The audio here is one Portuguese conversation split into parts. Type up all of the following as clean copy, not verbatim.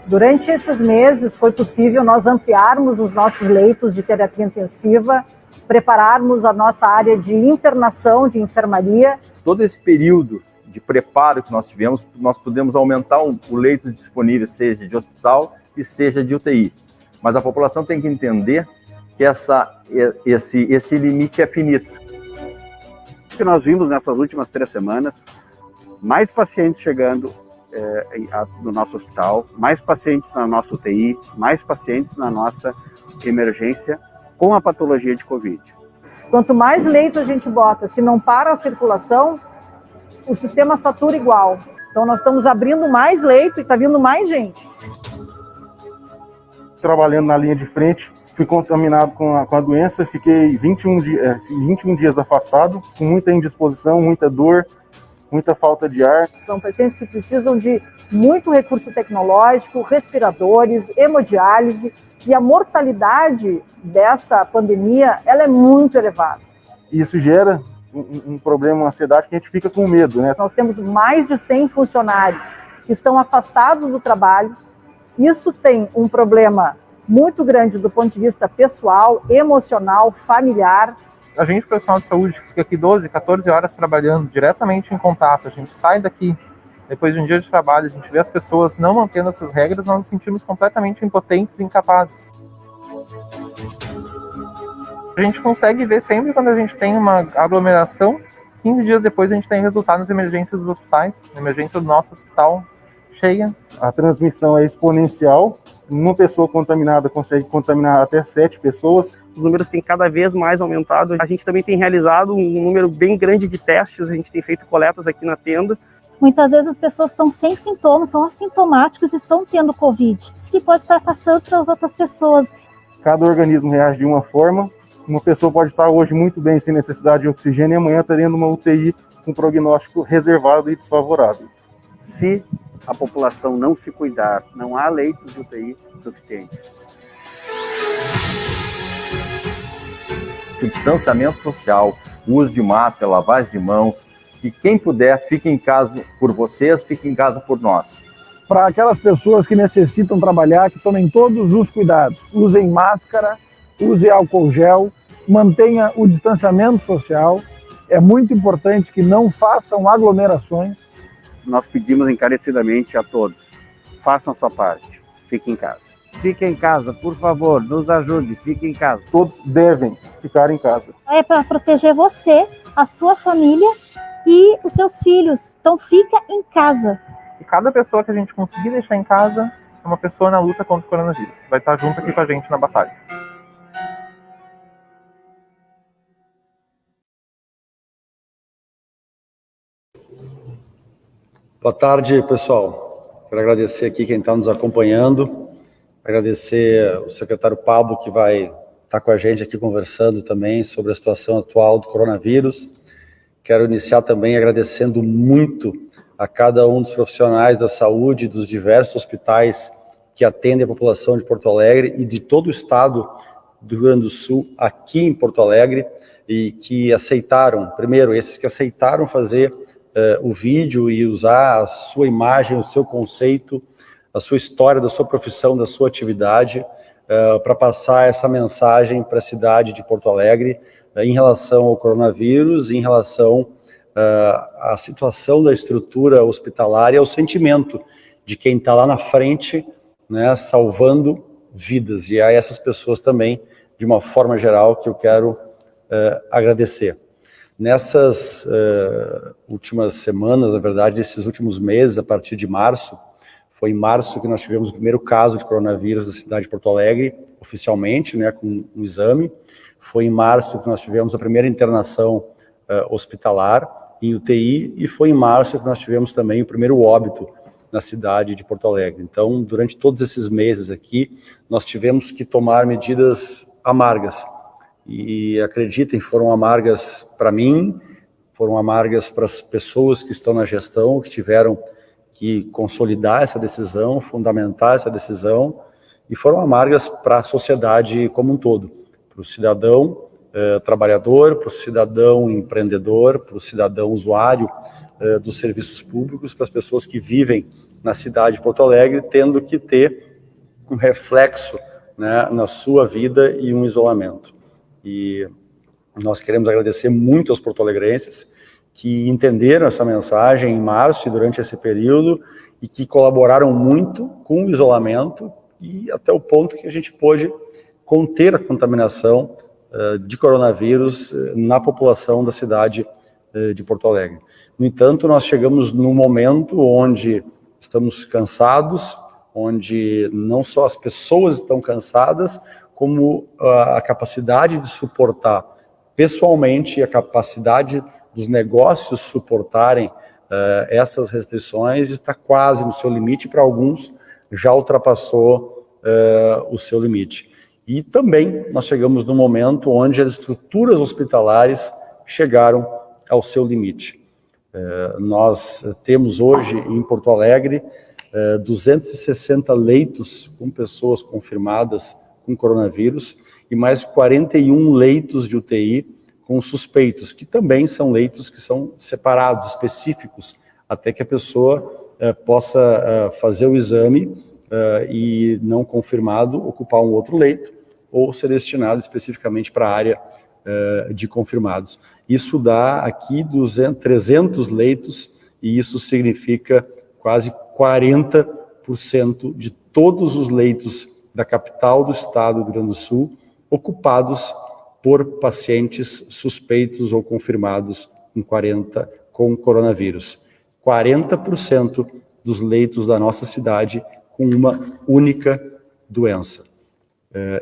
Durante esses meses foi possível nós ampliarmos os nossos leitos de terapia intensiva, prepararmos a nossa área de internação, de enfermaria. Todo esse período de preparo que nós tivemos, nós pudemos aumentar o leitos disponíveis, seja de hospital e seja de UTI. Mas a população tem que entender que esse limite é finito. O que nós vimos nessas últimas 3 semanas, mais pacientes chegando no nosso hospital, mais pacientes na nossa UTI, mais pacientes na nossa emergência com a patologia de Covid. Quanto mais leito a gente bota, se não para a circulação, o sistema satura igual. Então nós estamos abrindo mais leito e está vindo mais gente. Trabalhando na linha de frente, fui contaminado com a doença, fiquei 21 dias afastado, com muita indisposição, muita dor, muita falta de ar. São pacientes que precisam de muito recurso tecnológico, respiradores, hemodiálise, e a mortalidade dessa pandemia ela é muito elevada. Isso gera um problema, uma ansiedade que a gente fica com medo, né? Nós temos mais de 100 funcionários que estão afastados do trabalho. Isso tem um problema muito grande do ponto de vista pessoal, emocional, familiar. A gente, profissional de saúde, fica aqui 12, 14 horas trabalhando diretamente em contato. A gente sai daqui, depois de um dia de trabalho, a gente vê as pessoas não mantendo essas regras, nós nos sentimos completamente impotentes e incapazes. A gente consegue ver sempre quando a gente tem uma aglomeração, 15 dias depois a gente tem resultado nas emergências dos hospitais, na emergência do nosso hospital cheia. A transmissão é exponencial. Uma pessoa contaminada consegue contaminar até 7 pessoas. Os números têm cada vez mais aumentado. A gente também tem realizado um número bem grande de testes, a gente tem feito coletas aqui na tenda. Muitas vezes as pessoas estão sem sintomas, são assintomáticos e estão tendo Covid, que pode estar passando para as outras pessoas. Cada organismo reage de uma forma. Uma pessoa pode estar hoje muito bem sem necessidade de oxigênio e amanhã tendo uma UTI com prognóstico reservado e desfavorável. Se a população não se cuidar, não há leitos de UTI suficientes. O distanciamento social, o uso de máscara, lavagem de mãos, e quem puder, fique em casa por vocês, fique em casa por nós. Para aquelas pessoas que necessitam trabalhar, que tomem todos os cuidados. Usem máscara, use álcool gel, mantenha o distanciamento social. É muito importante que não façam aglomerações. Nós pedimos encarecidamente a todos, façam a sua parte, fiquem em casa. Fiquem em casa, por favor, nos ajude, fiquem em casa. Todos devem ficar em casa. É para proteger você, a sua família e os seus filhos. Então fica em casa. E cada pessoa que a gente conseguir deixar em casa é uma pessoa na luta contra o coronavírus. Vai estar junto aqui com a gente na batalha. Boa tarde, pessoal. Quero agradecer aqui quem está nos acompanhando, agradecer o secretário Pablo, que vai estar com a gente aqui conversando também sobre a situação atual do coronavírus. Quero iniciar também agradecendo muito a cada um dos profissionais da saúde dos diversos hospitais que atendem a população de Porto Alegre e de todo o estado do Rio Grande do Sul, aqui em Porto Alegre, e que aceitaram, primeiro, esses que aceitaram fazer o vídeo e usar a sua imagem, o seu conceito, a sua história, da sua profissão, da sua atividade, para passar essa mensagem para a cidade de Porto Alegre em relação ao coronavírus, em relação à situação da estrutura hospitalar e ao sentimento de quem está lá na frente, né, salvando vidas. E a essas pessoas também, de uma forma geral, que eu quero agradecer. Nessas últimas semanas, na verdade, esses últimos meses, a partir de março, foi em março que nós tivemos o primeiro caso de coronavírus na cidade de Porto Alegre, oficialmente, né, com um exame. Foi em março que nós tivemos a primeira internação hospitalar em UTI, e foi em março que nós tivemos também o primeiro óbito na cidade de Porto Alegre. Então, durante todos esses meses aqui, nós tivemos que tomar medidas amargas. E acreditem, foram amargas para mim, foram amargas para as pessoas que estão na gestão, que tiveram que consolidar essa decisão, fundamentar essa decisão, e foram amargas para a sociedade como um todo, para o cidadão trabalhador, para o cidadão empreendedor, para o cidadão usuário dos serviços públicos, para as pessoas que vivem na cidade de Porto Alegre, tendo que ter um reflexo, né, na sua vida e um isolamento. E nós queremos agradecer muito aos porto-alegrenses que entenderam essa mensagem em março e durante esse período e que colaboraram muito com o isolamento e até o ponto que a gente pôde conter a contaminação de coronavírus na população da cidade de Porto Alegre. No entanto, nós chegamos num momento onde estamos cansados, onde não só as pessoas estão cansadas, como a capacidade de suportar pessoalmente, a capacidade dos negócios suportarem essas restrições está quase no seu limite, para alguns já ultrapassou o seu limite. E também nós chegamos num momento onde as estruturas hospitalares chegaram ao seu limite. Nós temos hoje em Porto Alegre 260 leitos com pessoas confirmadas com coronavírus e mais 41 leitos de UTI com suspeitos, que também são leitos que são separados, específicos, até que a pessoa possa fazer o exame e não confirmado, ocupar um outro leito ou ser destinado especificamente para a área de confirmados. Isso dá aqui 300 leitos e isso significa quase 40% de todos os leitos da capital do estado do Rio Grande do Sul ocupados por pacientes suspeitos ou confirmados com coronavírus. 40% dos leitos da nossa cidade com uma única doença.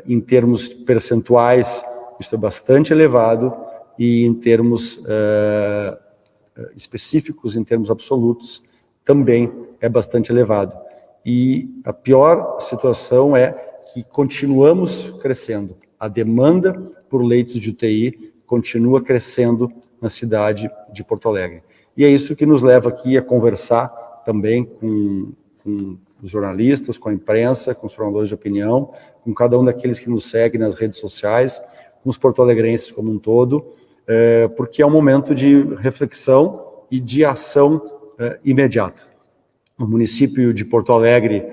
Em termos percentuais, isso é bastante elevado, e em termos específicos, em termos absolutos, também é bastante elevado. E a pior situação é que continuamos crescendo. A demanda por leitos de UTI continua crescendo na cidade de Porto Alegre. E é isso que nos leva aqui a conversar também com os jornalistas, com a imprensa, com os formadores de opinião, com cada um daqueles que nos seguem nas redes sociais, com os porto-alegrenses como um todo, porque é um momento de reflexão e de ação imediata. O município de Porto Alegre,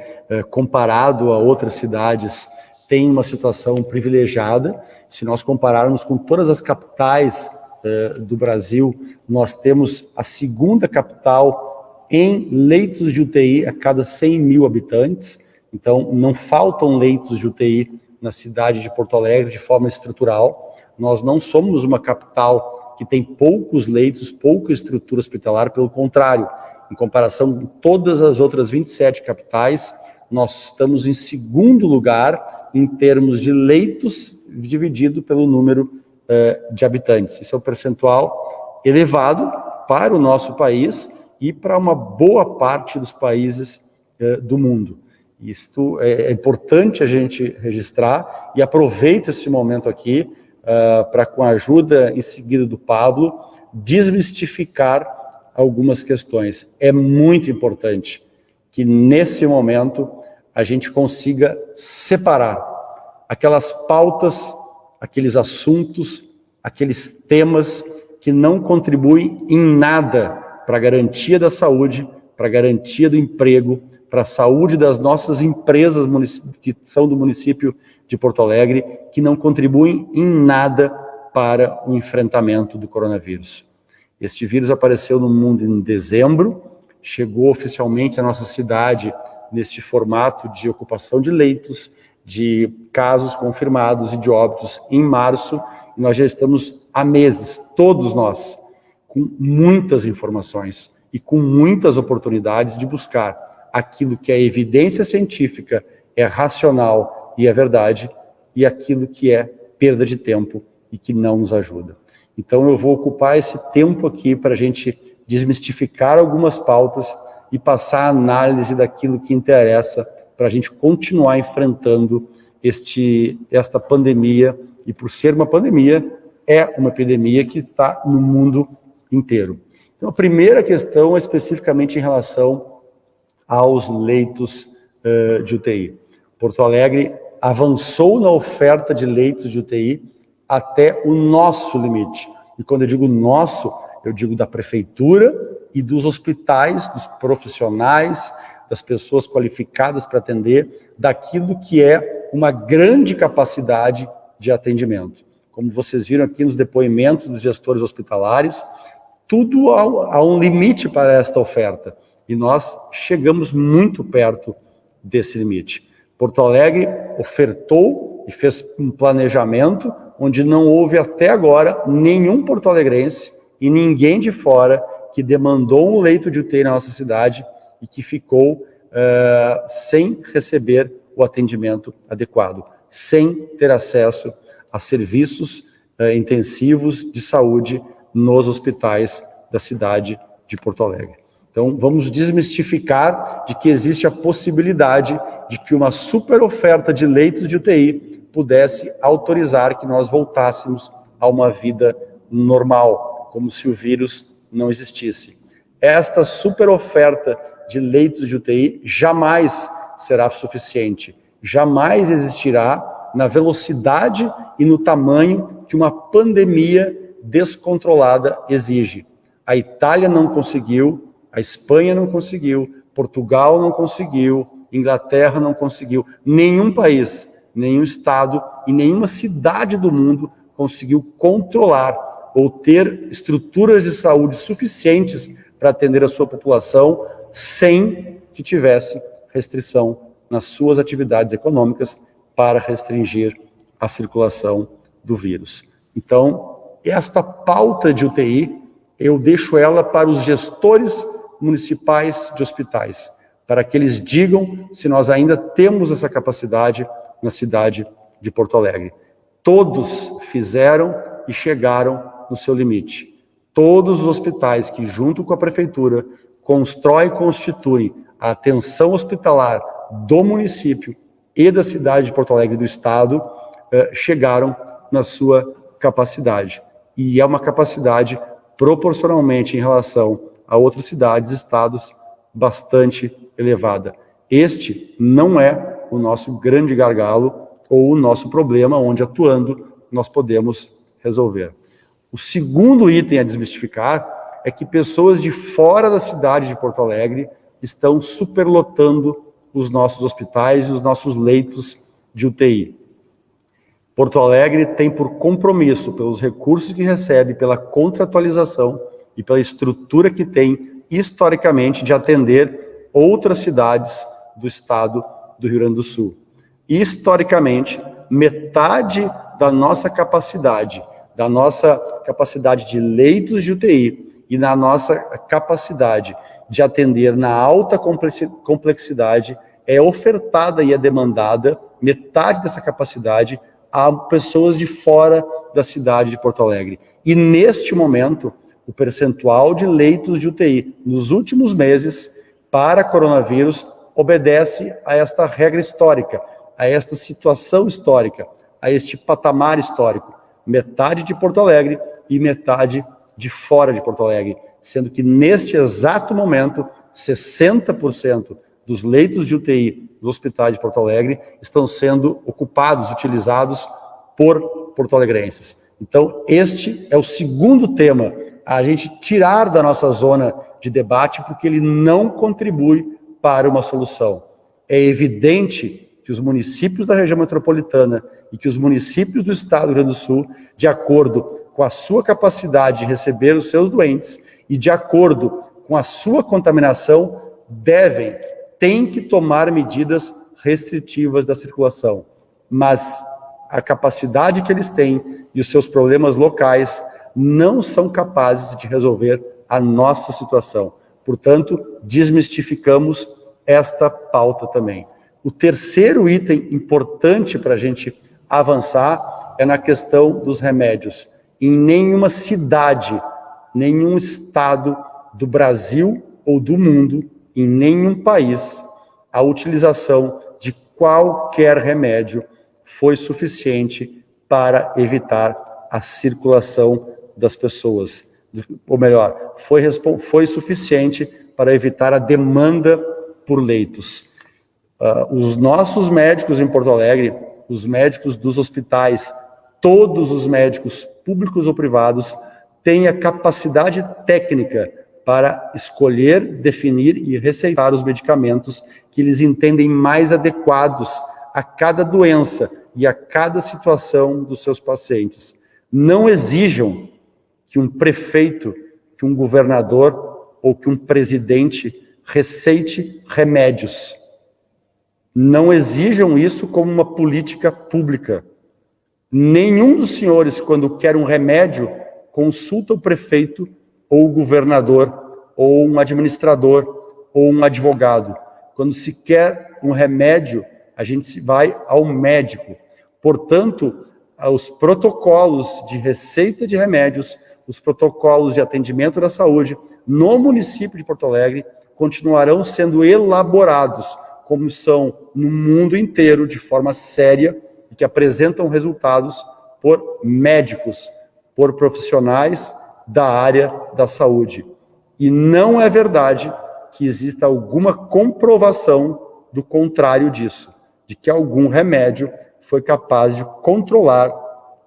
comparado a outras cidades, tem uma situação privilegiada. Se nós compararmos com todas as capitais do Brasil, nós temos a segunda capital em leitos de UTI a cada 100 mil habitantes. Então, não faltam leitos de UTI na cidade de Porto Alegre de forma estrutural. Nós não somos uma capital que tem poucos leitos, pouca estrutura hospitalar, pelo contrário, em comparação com todas as outras 27 capitais, nós estamos em segundo lugar em termos de leitos dividido pelo número de habitantes. Isso é um percentual elevado para o nosso país e para uma boa parte dos países do mundo. Isto é importante a gente registrar e aproveito esse momento aqui para, com a ajuda em seguida do Pablo, desmistificar algumas questões. É muito importante que nesse momento a gente consiga separar aquelas pautas, aqueles assuntos, aqueles temas que não contribuem em nada para a garantia da saúde, para a garantia do emprego, para a saúde das nossas empresas que são do município de Porto Alegre, que não contribuem em nada para o enfrentamento do coronavírus. Este vírus apareceu no mundo em dezembro, chegou oficialmente à nossa cidade neste formato de ocupação de leitos, de casos confirmados e de óbitos em março, e nós já estamos há meses, todos nós, com muitas informações e com muitas oportunidades de buscar aquilo que é evidência científica, é racional e é verdade, e aquilo que é perda de tempo e que não nos ajuda. Então eu vou ocupar esse tempo aqui para a gente desmistificar algumas pautas e passar a análise daquilo que interessa para a gente continuar enfrentando esta pandemia, e por ser uma pandemia, é uma epidemia que está no mundo inteiro. Então a primeira questão é especificamente em relação aos leitos de UTI. Porto Alegre avançou na oferta de leitos de UTI até o nosso limite. E quando eu digo nosso, eu digo da prefeitura e dos hospitais, dos profissionais, das pessoas qualificadas para atender, daquilo que é uma grande capacidade de atendimento. Como vocês viram aqui nos depoimentos dos gestores hospitalares, tudo há um limite para esta oferta, e nós chegamos muito perto desse limite. Porto Alegre ofertou e fez um planejamento onde não houve até agora nenhum porto-alegrense e ninguém de fora que demandou um leito de UTI na nossa cidade e que ficou sem receber o atendimento adequado, sem ter acesso a serviços intensivos de saúde nos hospitais da cidade de Porto Alegre. Então, vamos desmistificar de que existe a possibilidade de que uma super oferta de leitos de UTI pudesse autorizar que nós voltássemos a uma vida normal, como se o vírus não existisse. Esta super oferta de leitos de UTI jamais será suficiente, jamais existirá na velocidade e no tamanho que uma pandemia descontrolada exige. A Itália não conseguiu, a Espanha não conseguiu, Portugal não conseguiu, Inglaterra não conseguiu, nenhum país, nenhum estado e nenhuma cidade do mundo conseguiu controlar ou ter estruturas de saúde suficientes para atender a sua população sem que tivesse restrição nas suas atividades econômicas para restringir a circulação do vírus. Então, esta pauta de UTI, eu deixo ela para os gestores municipais de hospitais, para que eles digam se nós ainda temos essa capacidade na cidade de Porto Alegre. Todos fizeram e chegaram no seu limite. Todos os hospitais que, junto com a prefeitura, constroem e constituem a atenção hospitalar do município e da cidade de Porto Alegre do estado, chegaram na sua capacidade. E é uma capacidade proporcionalmente em relação a outras cidades e estados bastante elevada. Este não é o nosso grande gargalo ou o nosso problema, onde atuando nós podemos resolver. O segundo item a desmistificar é que pessoas de fora da cidade de Porto Alegre estão superlotando os nossos hospitais e os nossos leitos de UTI. Porto Alegre tem por compromisso, pelos recursos que recebe, pela contratualização e pela estrutura que tem, historicamente, de atender outras cidades do estado do Rio Grande do Sul. Historicamente, metade da nossa capacidade de leitos de UTI e na nossa capacidade de atender na alta complexidade é ofertada e é demandada, metade dessa capacidade, a pessoas de fora da cidade de Porto Alegre. E neste momento, o percentual de leitos de UTI nos últimos meses para coronavírus obedece a esta regra histórica, a esta situação histórica, a este patamar histórico. Metade de Porto Alegre e metade de fora de Porto Alegre, sendo que neste exato momento, 60% dos leitos de UTI dos hospitais de Porto Alegre estão sendo ocupados, utilizados por porto-alegrenses. Então, este é o segundo tema a gente tirar da nossa zona de debate, porque ele não contribui para uma solução. É evidente que os municípios da região metropolitana e que os municípios do estado do Rio Grande do Sul, de acordo com a sua capacidade de receber os seus doentes e de acordo com a sua contaminação, têm que tomar medidas restritivas da circulação. Mas a capacidade que eles têm e os seus problemas locais não são capazes de resolver a nossa situação. Portanto, desmistificamos esta pauta também. O terceiro item importante para a gente avançar é na questão dos remédios. Em nenhuma cidade, nenhum estado do Brasil ou do mundo, em nenhum país, a utilização de qualquer remédio foi suficiente para evitar a circulação das pessoas. Ou melhor, foi suficiente para evitar a demanda por leitos. Os nossos médicos em Porto Alegre, os médicos dos hospitais, todos os médicos públicos ou privados, têm a capacidade técnica para escolher, definir e receitar os medicamentos que eles entendem mais adequados a cada doença e a cada situação dos seus pacientes. Não exijam que um prefeito, que um governador ou que um presidente receite remédios. Não exijam isso como uma política pública. Nenhum dos senhores, quando quer um remédio, consulta o prefeito ou o governador, ou um administrador, ou um advogado. Quando se quer um remédio, a gente vai ao médico. Portanto, os protocolos de receita de remédios, os protocolos de atendimento da saúde no município de Porto Alegre continuarão sendo elaborados, como são no mundo inteiro, de forma séria, e que apresentam resultados por médicos, por profissionais da área da saúde. E não é verdade que exista alguma comprovação do contrário disso, de que algum remédio foi capaz de controlar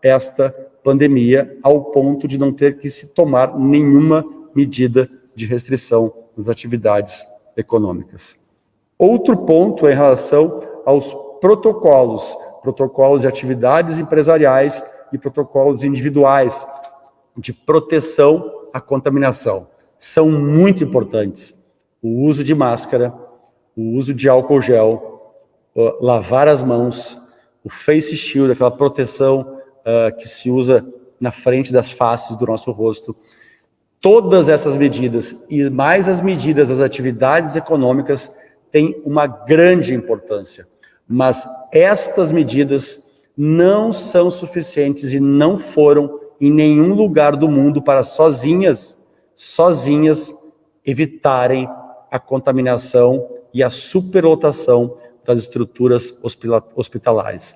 esta pandemia ao ponto de não ter que se tomar nenhuma medida de restrição nas atividades econômicas. Outro ponto é em relação aos protocolos de atividades empresariais e protocolos individuais de proteção à contaminação. São muito importantes. O uso de máscara, o uso de álcool gel, lavar as mãos, o face shield, aquela proteção que se usa na frente das faces do nosso rosto. Todas essas medidas, e mais as medidas das atividades econômicas, têm uma grande importância. Mas estas medidas não são suficientes e não foram em nenhum lugar do mundo para sozinhas evitarem a contaminação e a superlotação das estruturas hospitalares.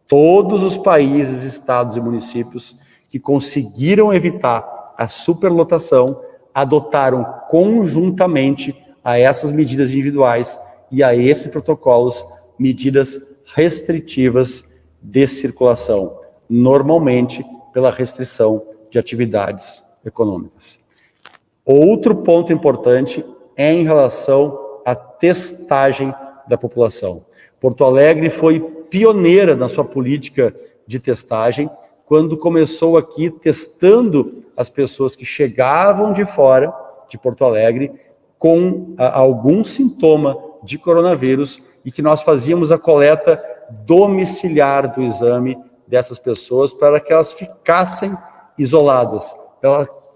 Todos os países, estados e municípios que conseguiram evitar a superlotação adotaram conjuntamente a essas medidas individuais e a esses protocolos medidas restritivas de circulação, normalmente pela restrição de atividades econômicas. Outro ponto importante é em relação à testagem da população. Porto Alegre foi pioneira na sua política de testagem, quando começou aqui testando as pessoas que chegavam de fora de Porto Alegre com algum sintoma de coronavírus e que nós fazíamos a coleta domiciliar do exame dessas pessoas para que elas ficassem isoladas,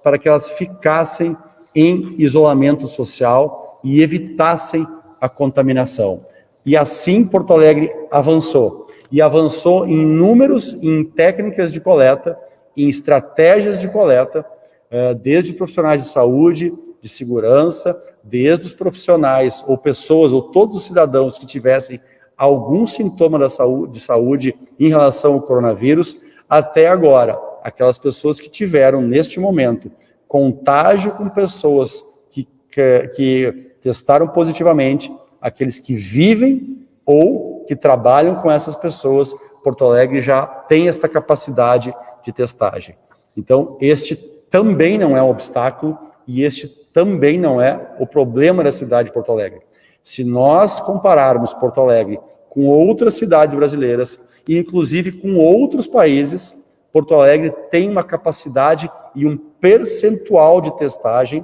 para que elas ficassem em isolamento social e evitassem a contaminação. E assim Porto Alegre avançou. E avançou em números, em técnicas de coleta, em estratégias de coleta, desde profissionais de saúde, de segurança, desde os profissionais ou pessoas ou todos os cidadãos que tivessem algum sintoma de saúde em relação ao coronavírus, até agora, aquelas pessoas que tiveram, neste momento, contágio com pessoas que testaram positivamente, aqueles que vivem ou que trabalham com essas pessoas. Porto Alegre já tem esta capacidade de testagem. Então, este também não é um obstáculo e este também não é o problema da cidade de Porto Alegre. Se nós compararmos Porto Alegre com outras cidades brasileiras, e inclusive com outros países, Porto Alegre tem uma capacidade e um percentual de testagem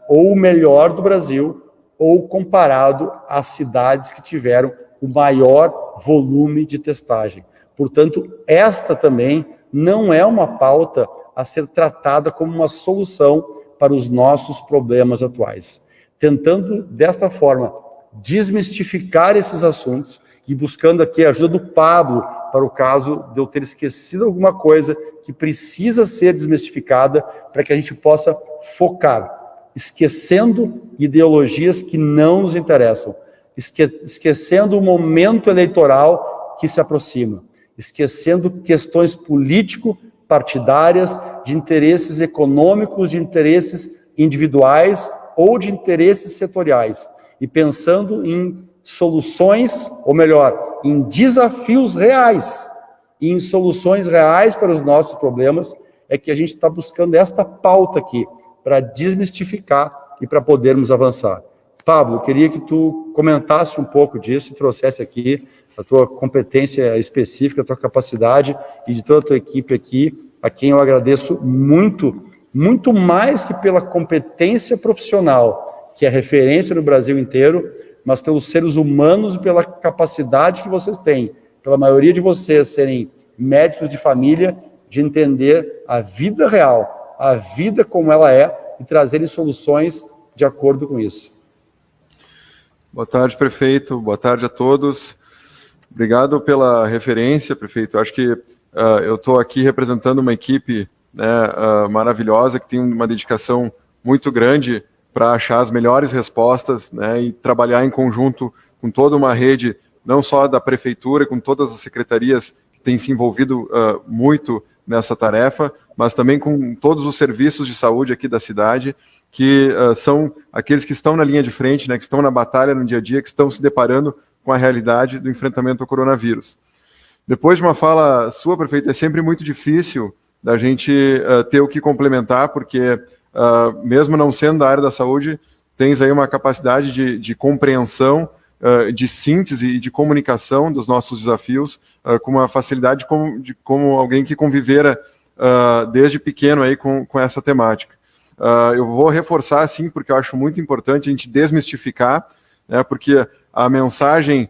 ou o melhor do Brasil, ou comparado às cidades que tiveram o maior volume de testagem. Portanto, esta também não é uma pauta a ser tratada como uma solução para os nossos problemas atuais. Tentando, desta forma, desmistificar esses assuntos e buscando aqui a ajuda do Pablo para o caso de eu ter esquecido alguma coisa que precisa ser desmistificada para que a gente possa focar, esquecendo ideologias que não nos interessam, esquecendo o momento eleitoral que se aproxima, esquecendo questões político-partidárias, de interesses econômicos, de interesses individuais ou de interesses setoriais, e pensando em soluções, ou melhor, em desafios reais, e em soluções reais para os nossos problemas, é que a gente está buscando esta pauta aqui, para desmistificar e para podermos avançar. Pablo, eu queria que tu comentasse um pouco disso e trouxesse aqui a tua competência específica, a tua capacidade e de toda a tua equipe aqui, a quem eu agradeço muito, muito mais que pela competência profissional, que é referência no Brasil inteiro, mas pelos seres humanos e pela capacidade que vocês têm, pela maioria de vocês serem médicos de família, de entender a vida real, a vida como ela é, e trazerem soluções de acordo com isso. Boa tarde, prefeito. Boa tarde a todos. Obrigado pela referência, prefeito. Acho que eu estou aqui representando uma equipe, né, maravilhosa, que tem uma dedicação muito grande para achar as melhores respostas, né, e trabalhar em conjunto com toda uma rede, não só da prefeitura, com todas as secretarias que têm se envolvido muito nessa tarefa, mas também com todos os serviços de saúde aqui da cidade, que são aqueles que estão na linha de frente, né, que estão na batalha no dia a dia, que estão se deparando com a realidade do enfrentamento ao coronavírus. Depois de uma fala sua, prefeito, é sempre muito difícil da gente ter o que complementar, porque mesmo não sendo da área da saúde, tens aí uma capacidade de compreensão, de síntese e de comunicação dos nossos desafios, com uma facilidade como alguém que convivera desde pequeno aí com essa temática. Eu vou reforçar, sim, porque eu acho muito importante a gente desmistificar, né, porque a mensagem,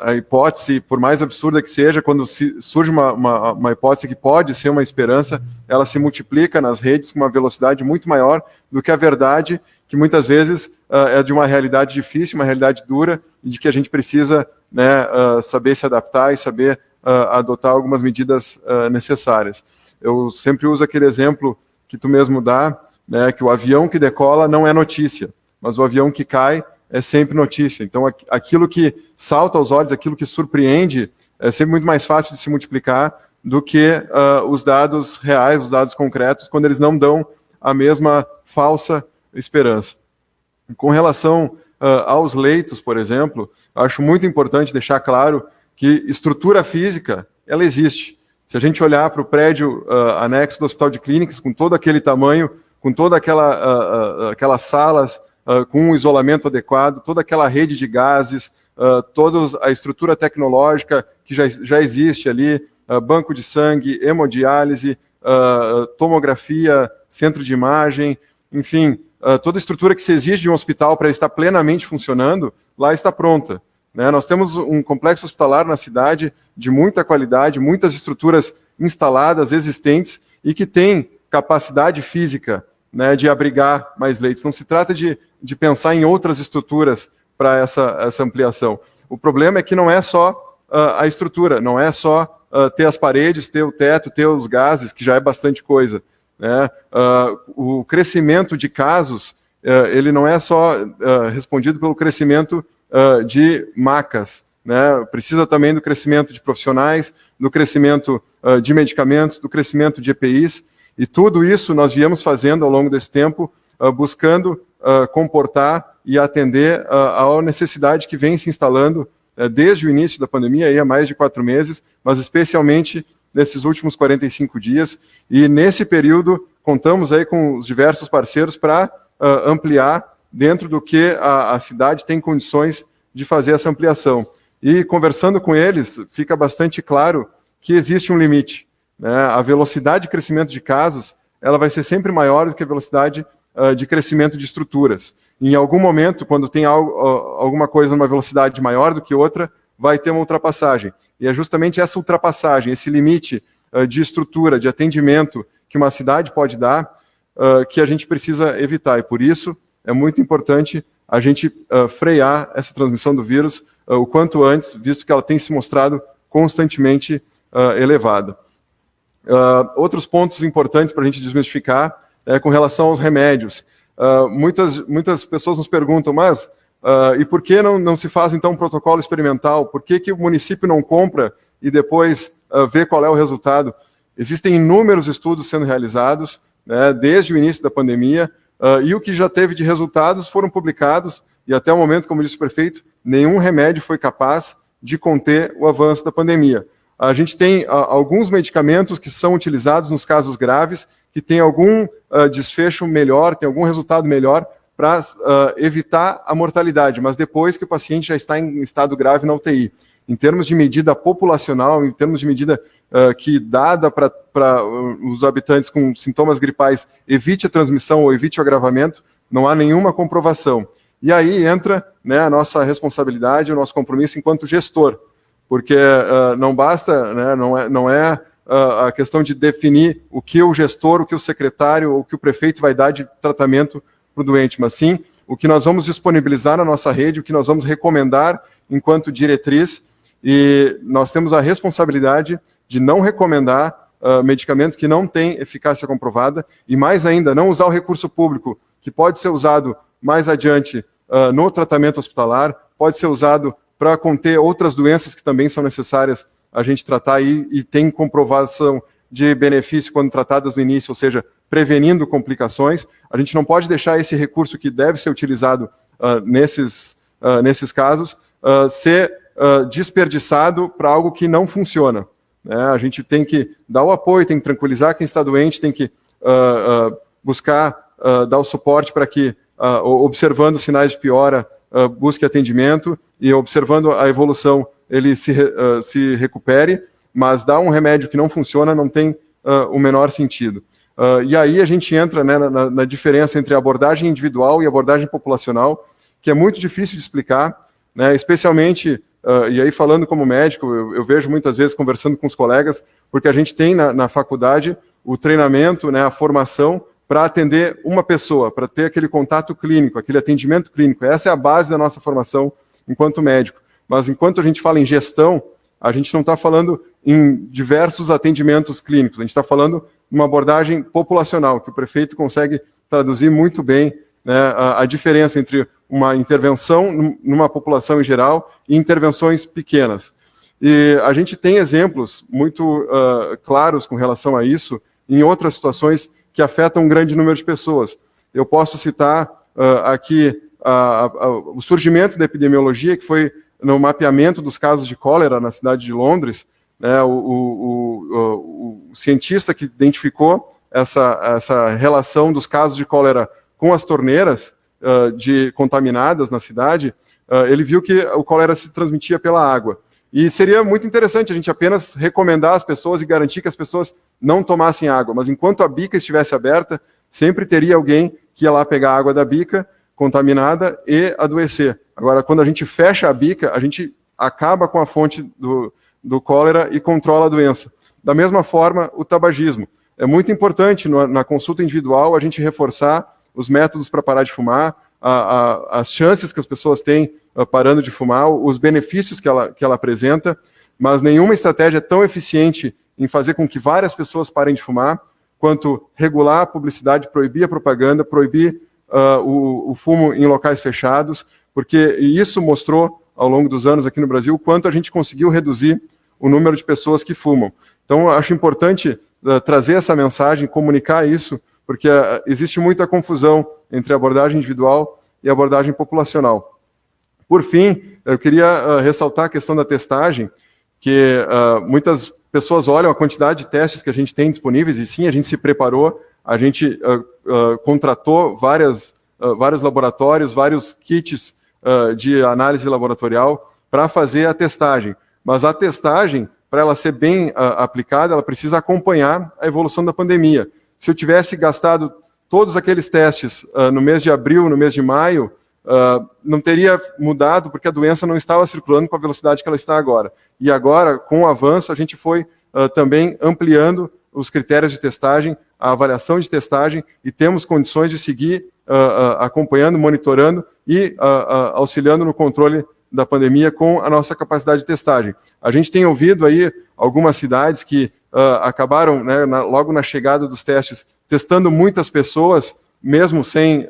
a hipótese, por mais absurda que seja, quando surge uma hipótese que pode ser uma esperança, ela se multiplica nas redes com uma velocidade muito maior do que a verdade, que muitas vezes é de uma realidade difícil, uma realidade dura, e de que a gente precisa, né, saber se adaptar e saber adotar algumas medidas necessárias. Eu sempre uso aquele exemplo que tu mesmo dá, né, que o avião que decola não é notícia, mas o avião que cai é sempre notícia. Então, aquilo que salta aos olhos, aquilo que surpreende, é sempre muito mais fácil de se multiplicar do que os dados reais, os dados concretos, quando eles não dão a mesma falsa esperança. Com relação aos leitos, por exemplo, acho muito importante deixar claro que estrutura física, ela existe. Se a gente olhar para o prédio anexo do Hospital de Clínicas, com todo aquele tamanho, com toda aquelas salas, com um isolamento adequado, toda aquela rede de gases, toda a estrutura tecnológica que já existe ali, banco de sangue, hemodiálise, tomografia, centro de imagem, enfim, toda a estrutura que se exige de um hospital para estar plenamente funcionando, lá está pronta. Né? Nós temos um complexo hospitalar na cidade de muita qualidade, muitas estruturas instaladas, existentes, e que tem capacidade física, né, de abrigar mais leitos. Não se trata de pensar em outras estruturas para essa ampliação. O problema é que não é só a estrutura, não é só ter as paredes, ter o teto, ter os gases, que já é bastante coisa. Né? O crescimento de casos, ele não é só respondido pelo crescimento de macas, né? Precisa também do crescimento de profissionais, do crescimento de medicamentos, do crescimento de EPIs, e tudo isso nós viemos fazendo ao longo desse tempo, buscando comportar e atender à necessidade que vem se instalando desde o início da pandemia, aí há mais de 4 meses, mas especialmente nesses últimos 45 dias, e nesse período contamos aí com os diversos parceiros para ampliar dentro do que a cidade tem condições de fazer essa ampliação. E conversando com eles, fica bastante claro que existe um limite. Né? A velocidade de crescimento de casos, ela vai ser sempre maior do que a velocidade de crescimento de estruturas. Em algum momento, quando tem alguma coisa numa velocidade maior do que outra, vai ter uma ultrapassagem. E é justamente essa ultrapassagem, esse limite de estrutura, de atendimento que uma cidade pode dar, que a gente precisa evitar. E por isso é muito importante a gente frear essa transmissão do vírus o quanto antes, visto que ela tem se mostrado constantemente elevada. Outros pontos importantes para a gente desmistificar é com relação aos remédios. Muitas pessoas nos perguntam, mas e por que não se faz então um protocolo experimental? Por que o município não compra e depois vê qual é o resultado? Existem inúmeros estudos sendo realizados, né, desde o início da pandemia, e o que já teve de resultados foram publicados, e até o momento, como disse o prefeito, nenhum remédio foi capaz de conter o avanço da pandemia. a gente tem alguns medicamentos que são utilizados nos casos graves, que tem algum desfecho melhor, tem algum resultado melhor para evitar a mortalidade, mas depois que o paciente já está em estado grave na UTI. Em termos de medida populacional, em termos de medida que dada para os habitantes com sintomas gripais evite a transmissão ou evite o agravamento, não há nenhuma comprovação. E aí entra, né, a nossa responsabilidade, o nosso compromisso enquanto gestor, porque não basta, né, não é a questão de definir o que o gestor, o que o secretário, o que o prefeito vai dar de tratamento para o doente, mas sim o que nós vamos disponibilizar na nossa rede, o que nós vamos recomendar enquanto diretriz, e nós temos a responsabilidade de não recomendar medicamentos que não têm eficácia comprovada, e mais ainda, não usar o recurso público, que pode ser usado mais adiante no tratamento hospitalar, pode ser usado para conter outras doenças que também são necessárias a gente tratar e tem comprovação de benefício quando tratadas no início, ou seja, prevenindo complicações. A gente não pode deixar esse recurso que deve ser utilizado nesses casos ser desperdiçado para algo que não funciona. Né? A gente tem que dar o apoio, tem que tranquilizar quem está doente, tem que buscar dar o suporte para que, observando sinais de piora, busque atendimento e observando a evolução, ele se recupere, mas dar um remédio que não funciona não tem o menor sentido. E aí a gente entra, né, na diferença entre a abordagem individual e a abordagem populacional, que é muito difícil de explicar, né, especialmente, e aí falando como médico, eu vejo muitas vezes conversando com os colegas, porque a gente tem na faculdade o treinamento, né, a formação para atender uma pessoa, para ter aquele contato clínico, aquele atendimento clínico. Essa é a base da nossa formação enquanto médico. Mas enquanto a gente fala em gestão, a gente não está falando em diversos atendimentos clínicos, a gente está falando de uma abordagem populacional, que o prefeito consegue traduzir muito bem, né, a diferença entre uma intervenção numa população em geral e intervenções pequenas. E a gente tem exemplos muito claros com relação a isso em outras situações que afetam um grande número de pessoas. Eu posso citar aqui o surgimento da epidemiologia, que foi no mapeamento dos casos de cólera na cidade de Londres, né, o cientista que identificou essa relação dos casos de cólera com as torneiras contaminadas na cidade, ele viu que o cólera se transmitia pela água. E seria muito interessante a gente apenas recomendar às pessoas e garantir que as pessoas não tomassem água, mas enquanto a bica estivesse aberta, sempre teria alguém que ia lá pegar a água da bica contaminada e adoecer. Agora, quando a gente fecha a bica, a gente acaba com a fonte do cólera e controla a doença. Da mesma forma, o tabagismo. É muito importante na consulta individual a gente reforçar os métodos para parar de fumar, as chances que as pessoas têm parando de fumar, os benefícios que ela apresenta, mas nenhuma estratégia é tão eficiente em fazer com que várias pessoas parem de fumar, quanto regular a publicidade, proibir a propaganda, proibir o fumo em locais fechados, porque isso mostrou, ao longo dos anos aqui no Brasil, o quanto a gente conseguiu reduzir o número de pessoas que fumam. Então, acho importante trazer essa mensagem, comunicar isso, porque existe muita confusão entre a abordagem individual e a abordagem populacional. Por fim, eu queria ressaltar a questão da testagem, que muitas pessoas olham a quantidade de testes que a gente tem disponíveis, e sim, a gente se preparou, a gente contratou vários laboratórios, vários kits de análise laboratorial para fazer a testagem. Mas a testagem, para ela ser bem aplicada, ela precisa acompanhar a evolução da pandemia. Se eu tivesse gastado todos aqueles testes no mês de abril, no mês de maio, não teria mudado, porque a doença não estava circulando com a velocidade que ela está agora. E agora, com o avanço, a gente foi também ampliando os critérios de testagem, a avaliação de testagem, e temos condições de seguir acompanhando, monitorando e auxiliando no controle da pandemia com a nossa capacidade de testagem. A gente tem ouvido aí algumas cidades que acabaram, né, logo na chegada dos testes, testando muitas pessoas, mesmo sem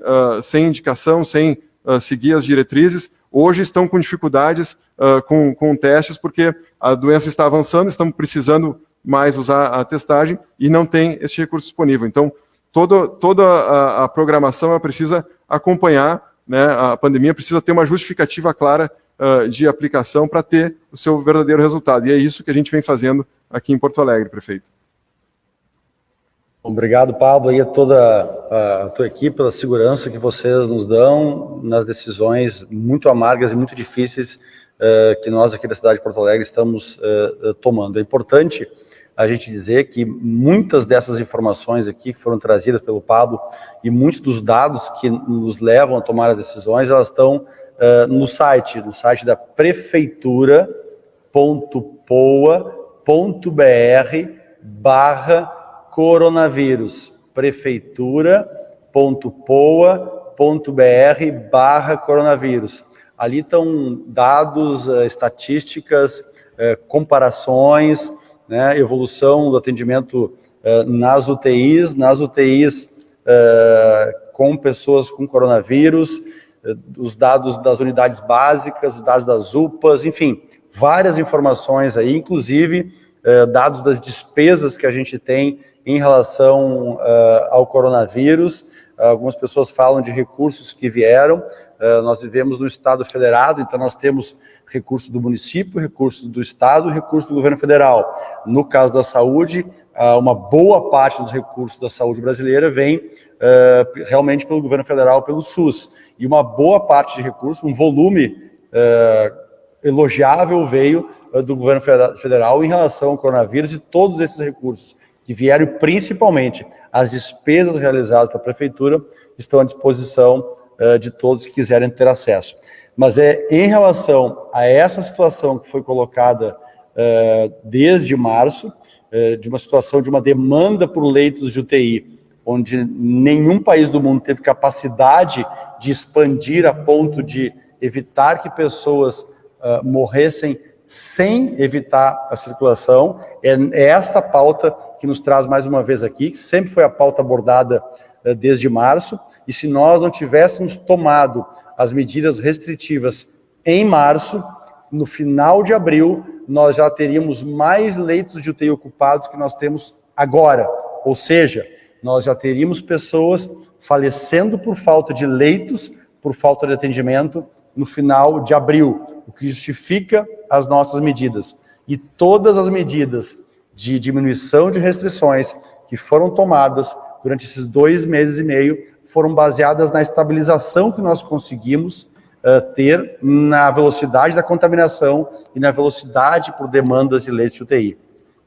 indicação, sem seguir as diretrizes, hoje estão com dificuldades com testes, porque a doença está avançando, estamos precisando mais usar a testagem e não tem esse recurso disponível. Então, toda a programação ela precisa acompanhar, né, a pandemia, precisa ter uma justificativa clara de aplicação para ter o seu verdadeiro resultado. E é isso que a gente vem fazendo aqui em Porto Alegre, prefeito. Obrigado, Pablo, e a toda a tua equipe pela segurança que vocês nos dão nas decisões muito amargas e muito difíceis que nós aqui da cidade de Porto Alegre estamos tomando. É importante a gente dizer que muitas dessas informações aqui que foram trazidas pelo Pablo e muitos dos dados que nos levam a tomar as decisões, elas estão no site da prefeitura.poa.br/coronavírus, prefeitura.poa.br/coronavírus. Ali estão dados, estatísticas, comparações, né, evolução do atendimento nas UTIs com pessoas com coronavírus, os dados das unidades básicas, os dados das UPAs, enfim, várias informações aí, inclusive dados das despesas que a gente tem em relação ao coronavírus. Algumas pessoas falam de recursos que vieram. Nós vivemos no Estado federado, então nós temos recursos do município, recursos do Estado e recursos do governo federal. No caso da saúde, uma boa parte dos recursos da saúde brasileira vem realmente pelo governo federal, pelo SUS. E uma boa parte de recursos, um volume elogiável veio do governo federal em relação ao coronavírus, e todos esses recursos que vieram, principalmente as despesas realizadas pela prefeitura, estão à disposição de todos que quiserem ter acesso. Mas em relação a essa situação que foi colocada desde março, de uma situação de uma demanda por leitos de UTI, onde nenhum país do mundo teve capacidade de expandir a ponto de evitar que pessoas morressem sem evitar a circulação, é esta pauta que nos traz mais uma vez aqui, que sempre foi a pauta abordada desde março, e se nós não tivéssemos tomado as medidas restritivas em março, no final de abril, nós já teríamos mais leitos de UTI ocupados que nós temos agora, ou seja, nós já teríamos pessoas falecendo por falta de leitos, por falta de atendimento, no final de abril, o que justifica as nossas medidas. E todas as medidas de diminuição de restrições que foram tomadas durante esses 2 meses e meio foram baseadas na estabilização que nós conseguimos ter na velocidade da contaminação e na velocidade por demandas de leitos de UTI.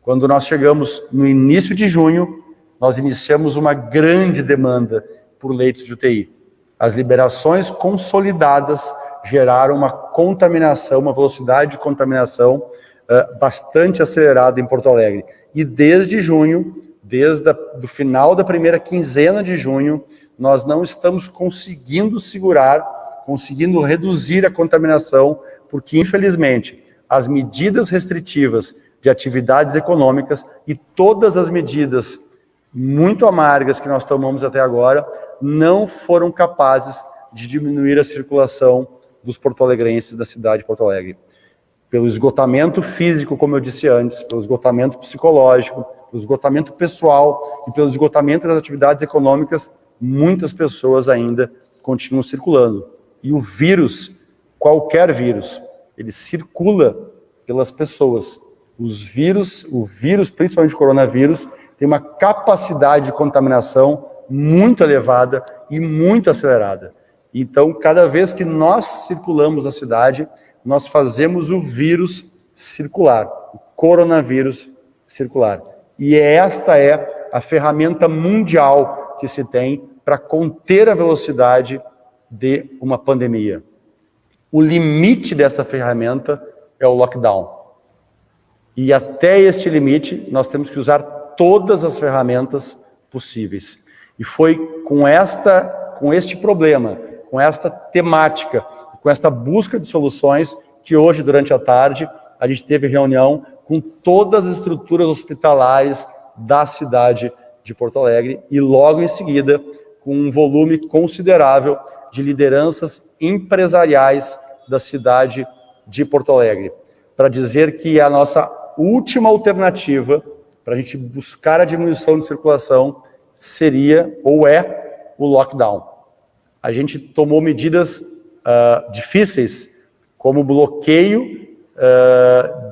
Quando nós chegamos no início de junho, nós iniciamos uma grande demanda por leitos de UTI. As liberações consolidadas geraram uma contaminação, uma velocidade de contaminação bastante acelerada em Porto Alegre. E desde junho, desde o final da primeira quinzena de junho, nós não estamos conseguindo segurar, conseguindo reduzir a contaminação, porque, infelizmente, as medidas restritivas de atividades econômicas e todas as medidas muito amargas que nós tomamos até agora não foram capazes de diminuir a circulação dos porto-alegrenses da cidade de Porto Alegre. Pelo esgotamento físico, como eu disse antes, pelo esgotamento psicológico, pelo esgotamento pessoal e pelo esgotamento das atividades econômicas, muitas pessoas ainda continuam circulando. E o vírus, qualquer vírus, ele circula pelas pessoas. O vírus, principalmente o coronavírus, tem uma capacidade de contaminação muito elevada e muito acelerada. Então, cada vez que nós circulamos na cidade, nós fazemos o vírus circular, o coronavírus circular. E esta é a ferramenta mundial que se tem para conter a velocidade de uma pandemia. O limite dessa ferramenta é o lockdown. E até este limite, nós temos que usar todas as ferramentas possíveis. E foi com este problema, com esta temática, com esta busca de soluções, que hoje, durante a tarde, a gente teve reunião com todas as estruturas hospitalares da cidade de Porto Alegre e logo em seguida com um volume considerável de lideranças empresariais da cidade de Porto Alegre, para dizer que a nossa última alternativa para a gente buscar a diminuição de circulação seria ou o lockdown. A gente tomou medidas difíceis, como bloqueio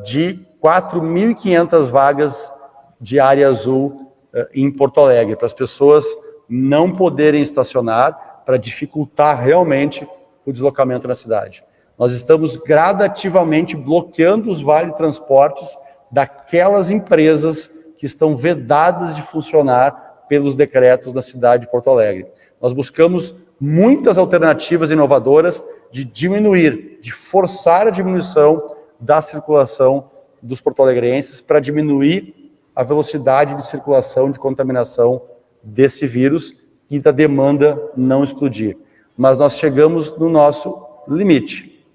de 4.500 vagas de área azul em Porto Alegre, para as pessoas não poderem estacionar, para dificultar realmente o deslocamento na cidade. Nós estamos gradativamente bloqueando os vale-transportes daquelas empresas que estão vedadas de funcionar pelos decretos da cidade de Porto Alegre. Nós buscamos muitas alternativas inovadoras de diminuir, de forçar a diminuição da circulação dos porto-alegrenses para diminuir a velocidade de circulação, de contaminação desse vírus e da demanda não explodir. Mas nós chegamos no nosso limite.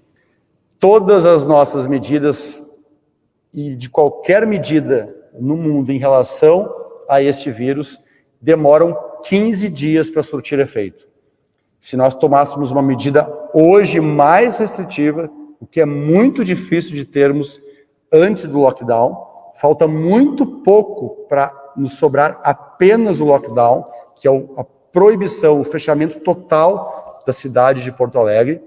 Todas as nossas medidas e de qualquer medida no mundo em relação a este vírus demoram 15 dias para surtir efeito. Se nós tomássemos uma medida hoje mais restritiva, o que é muito difícil de termos antes do lockdown, falta muito pouco para nos sobrar apenas o lockdown, que é a proibição, o fechamento total da cidade de Porto Alegre.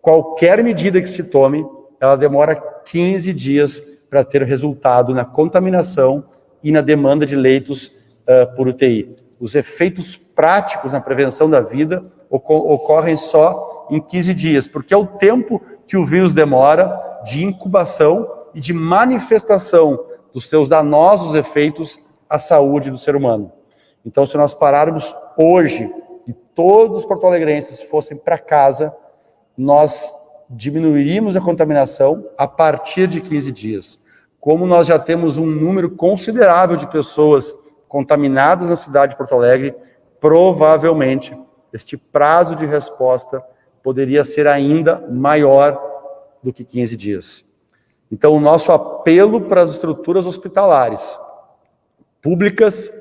Qualquer medida que se tome, ela demora 15 dias para ter resultado na contaminação e na demanda de leitos por UTI. Os efeitos práticos na prevenção da vida ocorrem só em 15 dias, porque é o tempo que o vírus demora de incubação e de manifestação dos seus danosos efeitos à saúde do ser humano. Então, se nós pararmos hoje e todos os porto-alegrenses fossem para casa, nós diminuiríamos a contaminação a partir de 15 dias. Como nós já temos um número considerável de pessoas contaminadas na cidade de Porto Alegre, provavelmente este prazo de resposta poderia ser ainda maior do que 15 dias. Então, o nosso apelo para as estruturas hospitalares, públicas,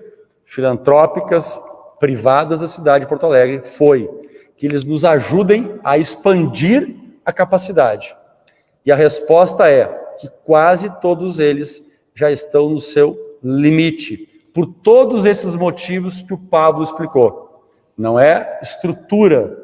filantrópicas, privadas da cidade de Porto Alegre, foi que eles nos ajudem a expandir a capacidade. E a resposta é que quase todos eles já estão no seu limite, por todos esses motivos que o Pablo explicou. Não é estrutura,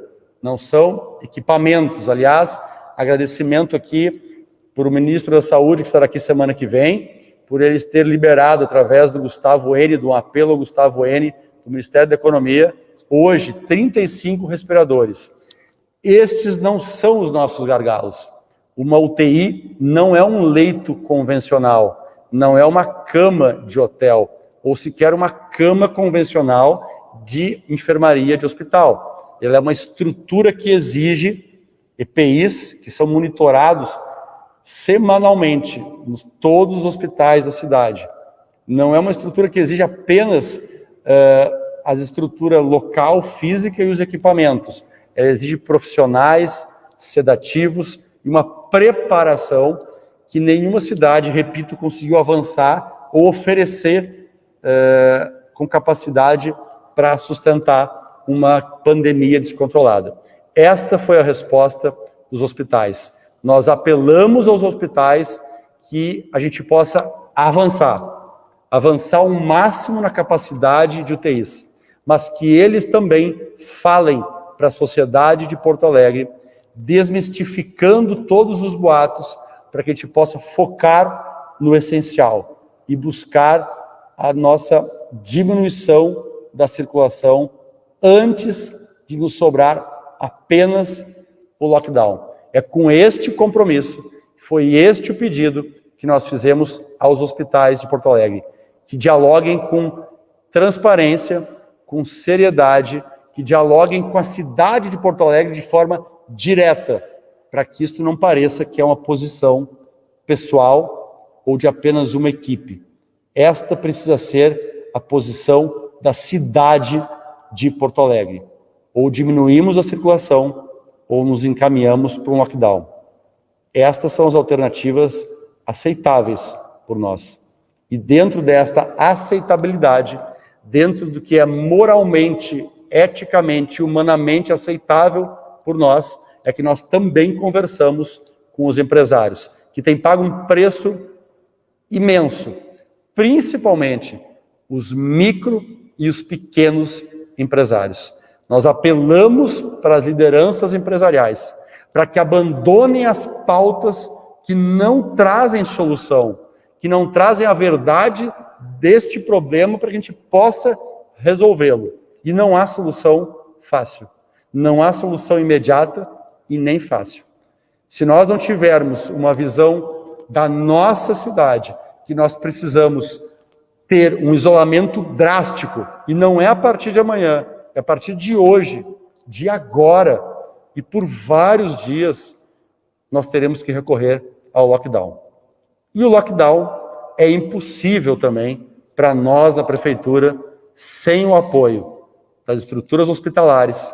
não são equipamentos. Aliás, agradecimento aqui para o ministro da Saúde, que estará aqui semana que vem, por eles ter liberado, através do Gustavo N, de um apelo ao Gustavo N, do Ministério da Economia, hoje, 35 respiradores. Estes não são os nossos gargalos. Uma UTI não é um leito convencional, não é uma cama de hotel, ou sequer uma cama convencional de enfermaria de hospital. Ela é uma estrutura que exige EPIs, que são monitorados semanalmente em todos os hospitais da cidade. Não é uma estrutura que exige apenas a estrutura local, física e os equipamentos. Ela exige profissionais, sedativos e uma preparação que nenhuma cidade, repito, conseguiu avançar ou oferecer com capacidade para sustentar uma pandemia descontrolada. Esta foi a resposta dos hospitais. Nós apelamos aos hospitais que a gente possa avançar o máximo na capacidade de UTIs, mas que eles também falem para a sociedade de Porto Alegre, desmistificando todos os boatos, para que a gente possa focar no essencial e buscar a nossa diminuição da circulação antes de nos sobrar apenas o lockdown. É com este compromisso, foi este o pedido que nós fizemos aos hospitais de Porto Alegre, que dialoguem com transparência, com seriedade, que dialoguem com a cidade de Porto Alegre de forma direta, para que isto não pareça que é uma posição pessoal ou de apenas uma equipe. Esta precisa ser a posição da cidade de Porto Alegre. Ou diminuímos a circulação, ou nos encaminhamos para um lockdown. Estas são as alternativas aceitáveis por nós. E dentro desta aceitabilidade, dentro do que é moralmente, eticamente, humanamente aceitável por nós, é que nós também conversamos com os empresários, que têm pago um preço imenso, principalmente os micro e os pequenos empresários. Nós apelamos para as lideranças empresariais, para que abandonem as pautas que não trazem solução, que não trazem a verdade deste problema para que a gente possa resolvê-lo. E não há solução fácil, não há solução imediata e nem fácil. Se nós não tivermos uma visão da nossa cidade, que nós precisamos ter um isolamento drástico, e não é a partir de amanhã, é a partir de hoje, de agora, e por vários dias, nós teremos que recorrer ao lockdown. E o lockdown é impossível também para nós na prefeitura, sem o apoio das estruturas hospitalares,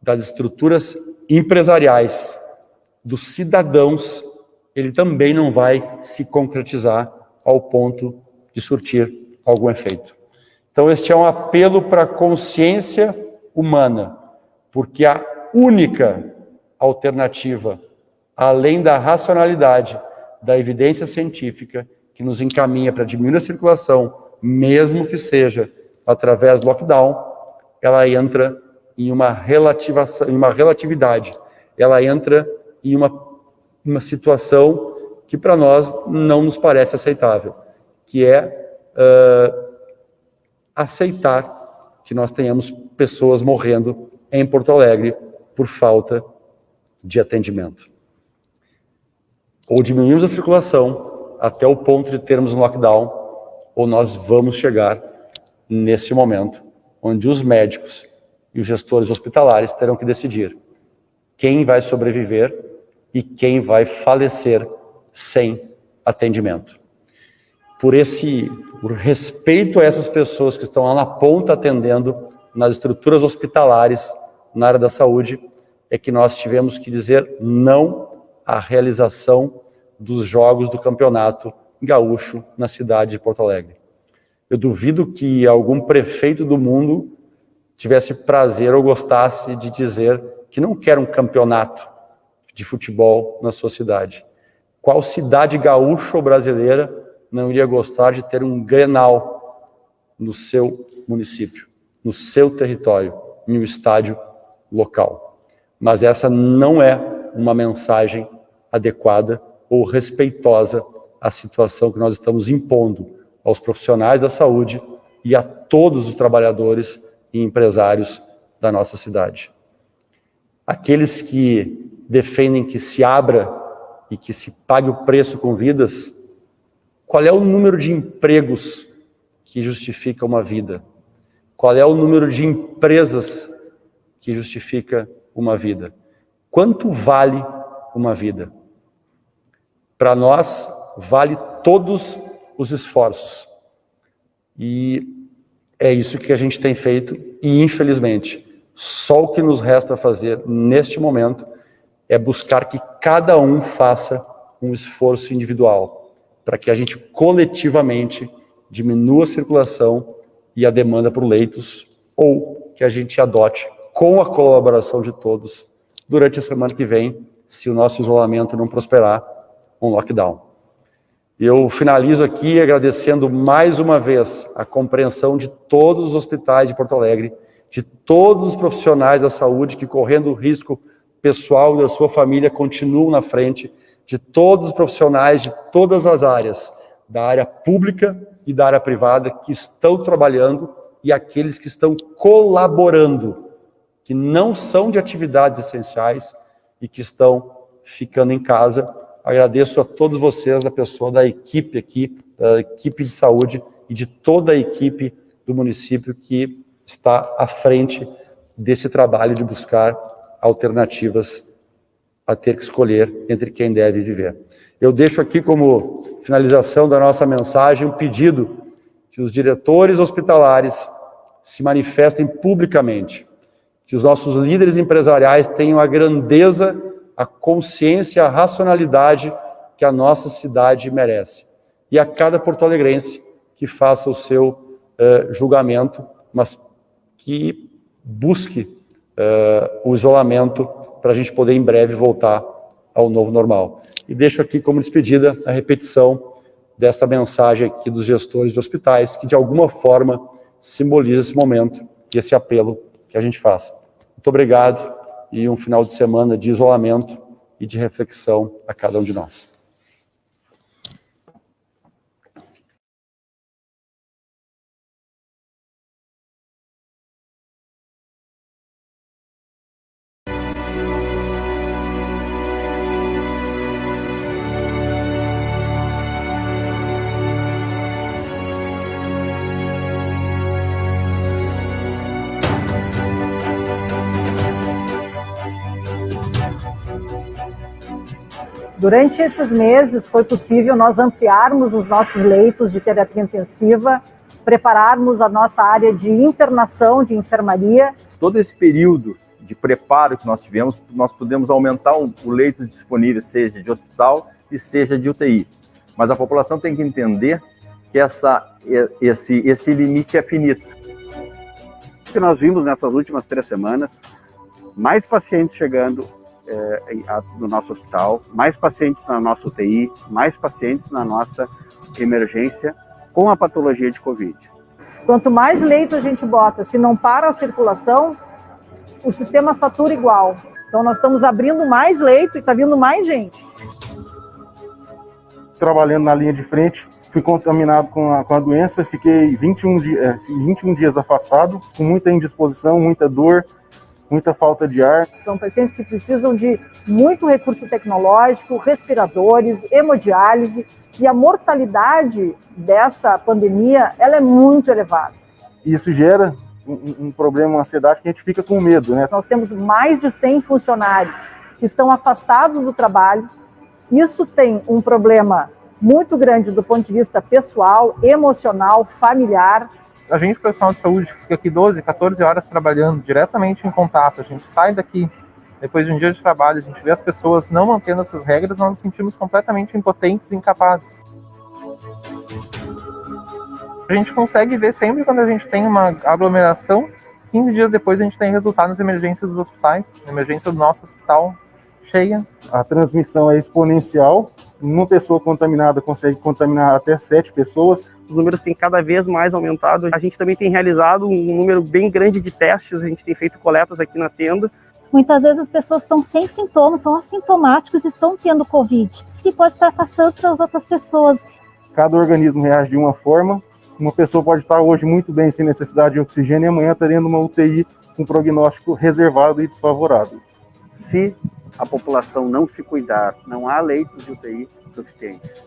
das estruturas empresariais, dos cidadãos, ele também não vai se concretizar ao ponto de surtir algum efeito. Então, este é um apelo para a consciência humana, porque a única alternativa, além da racionalidade, da evidência científica, que nos encaminha para diminuir a circulação, mesmo que seja através do lockdown, ela entra em uma relatividade, ela entra em uma situação que para nós não nos parece aceitável, que é aceitar que nós tenhamos pessoas morrendo em Porto Alegre por falta de atendimento. Ou diminuímos a circulação até o ponto de termos um lockdown, ou nós vamos chegar nesse momento onde os médicos e os gestores hospitalares terão que decidir quem vai sobreviver e quem vai falecer sem atendimento. Por respeito a essas pessoas que estão lá na ponta atendendo nas estruturas hospitalares, na área da saúde, é que nós tivemos que dizer não à realização dos jogos do Campeonato Gaúcho na cidade de Porto Alegre. Eu duvido que algum prefeito do mundo tivesse prazer ou gostasse de dizer que não quer um campeonato de futebol na sua cidade. Qual cidade gaúcha ou brasileira não iria gostar de ter um Grenal no seu município, no seu território, em um estádio local? Mas essa não é uma mensagem adequada ou respeitosa à situação que nós estamos impondo aos profissionais da saúde e a todos os trabalhadores e empresários da nossa cidade. Aqueles que defendem que se abra e que se pague o preço com vidas, qual é o número de empregos que justifica uma vida? Qual é o número de empresas que justifica uma vida? Quanto vale uma vida? Para nós, vale todos os esforços. E é isso que a gente tem feito e, infelizmente, só o que nos resta fazer neste momento é buscar que cada um faça um esforço individual para que a gente coletivamente diminua a circulação e a demanda por leitos, ou que a gente adote, com a colaboração de todos, durante a semana que vem, se o nosso isolamento não prosperar, um lockdown. Eu finalizo aqui agradecendo mais uma vez a compreensão de todos os hospitais de Porto Alegre, de todos os profissionais da saúde que, correndo o risco pessoal e da sua família, continuam na frente, de todos os profissionais de todas as áreas, da área pública e da área privada, que estão trabalhando, e aqueles que estão colaborando, que não são de atividades essenciais e que estão ficando em casa. Agradeço a todos vocês, da pessoa da equipe aqui, da equipe de saúde e de toda a equipe do município que está à frente desse trabalho de buscar alternativas a ter que escolher entre quem deve viver. Eu deixo aqui como finalização da nossa mensagem um pedido que os diretores hospitalares se manifestem publicamente, que os nossos líderes empresariais tenham a grandeza, a consciência, a racionalidade que a nossa cidade merece. E a cada porto-alegrense que faça o seu julgamento, mas que busque o isolamento para a gente poder em breve voltar ao novo normal. E deixo aqui como despedida a repetição dessa mensagem aqui dos gestores de hospitais, que de alguma forma simboliza esse momento e esse apelo que a gente faz. Muito obrigado e um final de semana de isolamento e de reflexão a cada um de nós. Durante esses meses, foi possível nós ampliarmos os nossos leitos de terapia intensiva, prepararmos a nossa área de internação, de enfermaria. Todo esse período de preparo que nós tivemos, nós pudemos aumentar o leitos disponíveis, seja de hospital e seja de UTI. Mas a população tem que entender que esse limite é finito. O que nós vimos nessas últimas 3 semanas, mais pacientes chegando no nosso hospital, mais pacientes na nossa UTI, mais pacientes na nossa emergência com a patologia de Covid. Quanto mais leito a gente bota, se não para a circulação, o sistema satura igual. Então nós estamos abrindo mais leito e está vindo mais gente. Trabalhando na linha de frente, fui contaminado com a doença, fiquei 21 dias afastado, com muita indisposição, muita dor, muita falta de ar. São pacientes que precisam de muito recurso tecnológico, respiradores, hemodiálise, e a mortalidade dessa pandemia ela é muito elevada. Isso gera um problema, uma ansiedade que a gente fica com medo, né? Nós temos mais de 100 funcionários que estão afastados do trabalho. Isso tem um problema muito grande do ponto de vista pessoal, emocional, familiar. A gente, profissional de saúde, fica aqui 12, 14 horas trabalhando diretamente em contato. A gente sai daqui, depois de um dia de trabalho, a gente vê as pessoas não mantendo essas regras, nós nos sentimos completamente impotentes e incapazes. A gente consegue ver sempre quando a gente tem uma aglomeração, 15 dias depois a gente tem resultado nas emergências dos hospitais, a emergência do nosso hospital cheia. A transmissão é exponencial. Uma pessoa contaminada consegue contaminar até 7 pessoas. Os números têm cada vez mais aumentado. A gente também tem realizado um número bem grande de testes, a gente tem feito coletas aqui na tenda. Muitas vezes as pessoas estão sem sintomas, são assintomáticos e estão tendo Covid, que pode estar passando para as outras pessoas. Cada organismo reage de uma forma. Uma pessoa pode estar hoje muito bem, sem necessidade de oxigênio, e amanhã está dentro de uma UTI com prognóstico reservado e desfavorável. Se a população não se cuidar, não há leitos de UTI suficientes.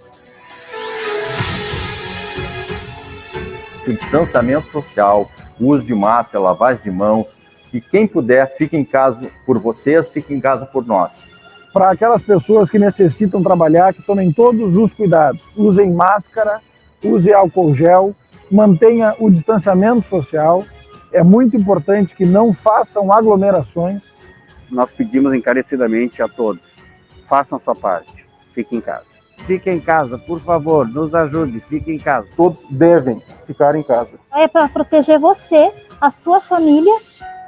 O distanciamento social, o uso de máscara, lavagem de mãos, e quem puder, fique em casa por vocês, fique em casa por nós. Para aquelas pessoas que necessitam trabalhar, que tomem todos os cuidados. Usem máscara, use álcool gel, mantenha o distanciamento social. É muito importante que não façam aglomerações. Nós pedimos encarecidamente a todos, façam sua parte, fiquem em casa. Fique em casa, por favor, nos ajude, fique em casa. Todos devem ficar em casa. É para proteger você, a sua família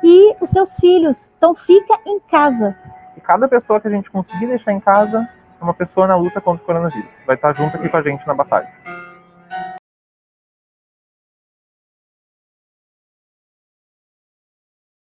e os seus filhos. Então fica em casa. E cada pessoa que a gente conseguir deixar em casa é uma pessoa na luta contra o coronavírus. Vai estar junto aqui com a gente na batalha.